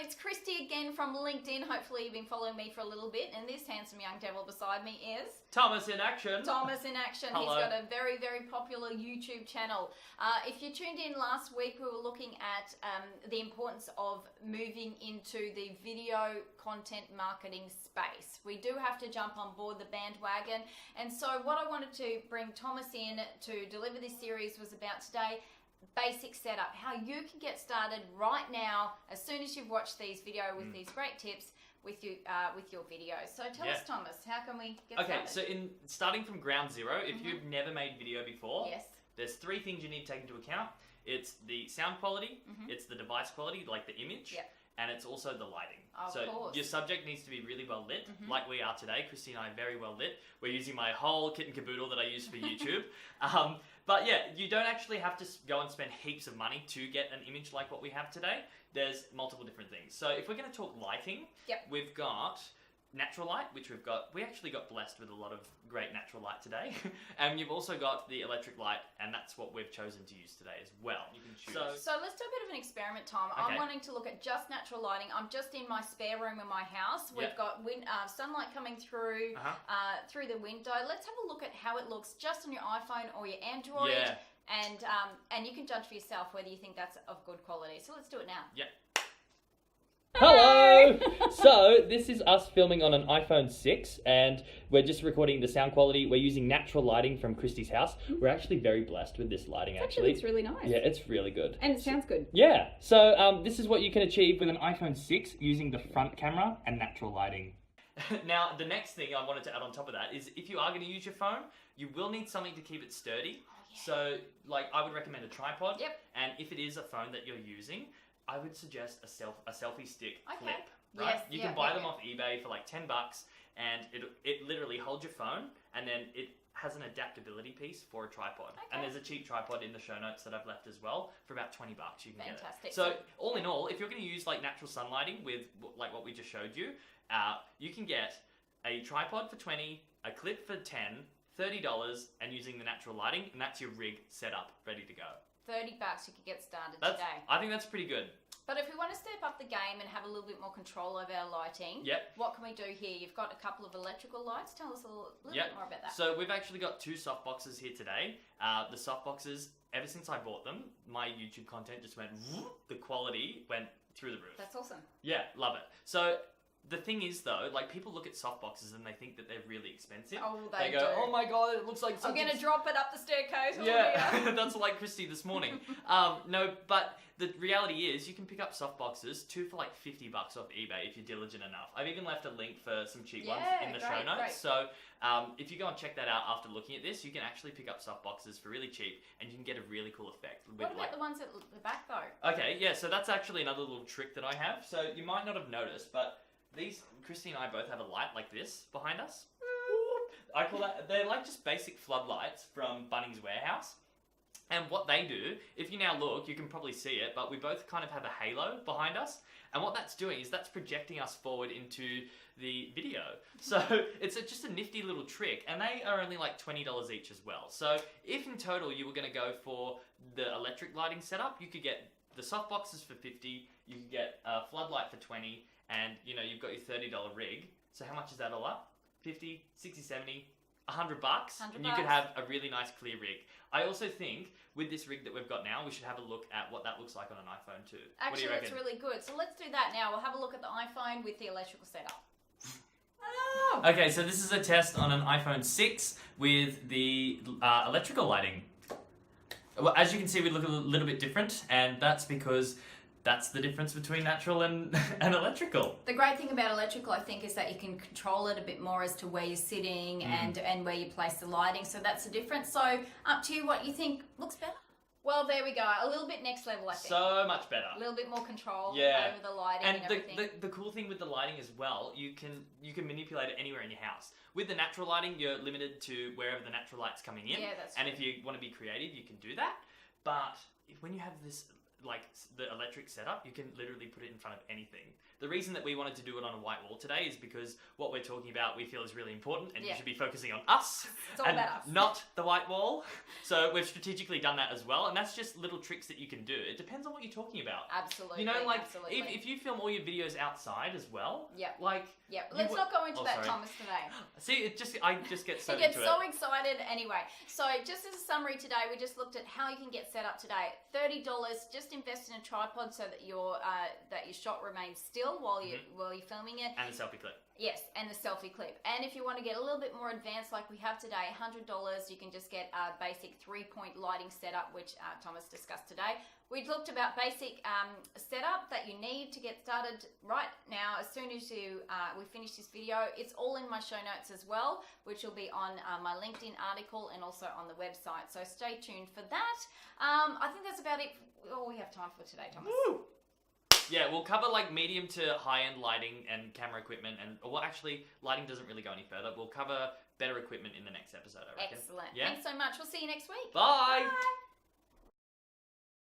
it's Christy again from LinkedIn. Hopefully you've been following me for a little bit, and this handsome young devil beside me is... Thomas in action. Thomas in action. Hello. He's got a very, very popular YouTube channel. If you tuned in last week, we were looking at the importance of moving into the video content marketing space. We do have to jump on board the bandwagon, and so what I wanted to bring Thomas in to deliver this series was about today, basic setup, how you can get started right now as soon as you've watched these videos with these great tips with your videos. So tell us, Thomas, how can we get started? Okay, so starting from ground zero, if you've never made video before, there's three things you need to take into account. It's the sound quality, it's the device quality, like the image, and it's also the lighting. Of course. Your subject needs to be really well lit, like we are today. Christy and I are very well lit. We're using my whole kit and caboodle that I use for YouTube. But yeah, you don't actually have to go and spend heaps of money to get an image like what we have today. There's multiple different things. So if we're going to talk lighting, we've got natural light, which we actually got blessed with a lot of great natural light today. And you've also got the electric light, and that's what we've chosen to use today as well. You can choose. So let's do a bit of an experiment, Tom. Okay. I'm wanting to look at just natural lighting. I'm just in my spare room in my house. We've got sunlight coming through through the window. Let's have a look at how it looks just on your iPhone or your Android. Yeah. And you can judge for yourself whether you think that's of good quality. So let's do it now. Yep. Hello! So, this is us filming on an iPhone 6, and we're just recording the sound quality. We're using natural lighting from Christy's house. We're actually very blessed with this lighting, actually. It's really nice. Yeah, it's really good. And it sounds good. Yeah, so this is what you can achieve with an iPhone 6 using the front camera and natural lighting. Now, the next thing I wanted to add on top of that is if you are going to use your phone, you will need something to keep it sturdy. So, like, I would recommend a tripod. And if it is a phone that you're using, I would suggest a selfie stick clip, right? You can buy them off eBay for like $10, and it literally holds your phone, and then it has an adaptability piece for a tripod. And there's a cheap tripod in the show notes that I've left as well for about $20. You can get it. So all in all, if you're going to use like natural sunlighting with like what we just showed you, you can get a tripod for $20, a clip for $10, $30, and using the natural lighting, and that's your rig set up, ready to go. $30 you could get started today. I think that's pretty good. But if we want to step up the game and have a little bit more control over our lighting, what can we do here? You've got a couple of electrical lights. Tell us a little bit more about that. So we've actually got two softboxes here today. The softboxes, ever since I bought them, my YouTube content just went, the quality went through the roof. That's awesome. Yeah, love it. So the thing is, though, like, people look at softboxes and they think that they're really expensive. Oh, they go, oh my god, it looks like something... I'm going to drop it up the staircase. Yeah, that's like Christy this morning. No, but the reality is you can pick up softboxes, two for like $50 off eBay if you're diligent enough. I've even left a link for some cheap ones in the show notes. So if you go and check that out after looking at this, you can actually pick up softboxes for really cheap, and you can get a really cool effect. What about the ones at the back, though? Okay, yeah, so that's actually another little trick that I have. So you might not have noticed, but Christy and I both have a light like this behind us. I call that, they're like just basic floodlights from Bunnings Warehouse. And what they do, if you now look, you can probably see it, but we both kind of have a halo behind us. And what that's doing is that's projecting us forward into the video. So it's just a nifty little trick, and they are only like $20 each as well. So if in total you were going to go for the electric lighting setup, you could get the softboxes for $50, you could get a floodlight for $20, and you know, you've got your $30 rig. So how much is that all up? 50, 60, 70, $100. And you could have a really nice clear rig. I also think with this rig that we've got now, we should have a look at what that looks like on an iPhone too. Actually, that's really good. So let's do that now. We'll have a look at the iPhone with the electrical setup. Okay, so this is a test on an iPhone 6 with the electrical lighting. Well, as you can see, we look a little bit different, and that's because that's the difference between natural and electrical. The great thing about electrical, I think, is that you can control it a bit more as to where you're sitting and where you place the lighting. So that's the difference. So up to you what you think looks better. Well, there we go. A little bit next level, I think. So much better. A little bit more control over the lighting and everything. The cool thing with the lighting as well, you can manipulate it anywhere in your house. With the natural lighting, you're limited to wherever the natural light's coming in. Yeah, that's And if you want to be creative, you can do that. But when you have this the electric setup, you can literally put it in front of anything. The reason that we wanted to do it on a white wall today is because what we're talking about we feel is really important, and you should be focusing on us It's all and about us. not the white wall. So we've strategically done that as well, and that's just little tricks that you can do. It depends on what you're talking about. Absolutely. You know, like absolutely. if you film all your videos outside as well, Yep. like Yep. Let's not go into that, sorry. Thomas, today. See, I just get so He gets into so it. excited. Anyway, so just as a summary today, we just looked at how you can get set up today. $30. Just invest in a tripod so that your shot remains still while you're filming it. And the selfie clip. Yes, and the selfie clip. And if you want to get a little bit more advanced, like we have today, $100, you can just get a basic 3-point lighting setup, which Thomas discussed today. We looked about basic setup that you need to get started right now. As soon as we finish this video, it's all in my show notes as well, which will be on my LinkedIn article and also on the website. So stay tuned for that. I think that's about it. All we have time for today, Thomas. Woo! Yeah, we'll cover like medium to high-end lighting and camera equipment, well, actually, lighting doesn't really go any further. We'll cover better equipment in the next episode, I reckon. Excellent. Yeah? Thanks so much. We'll see you next week. Bye! Bye.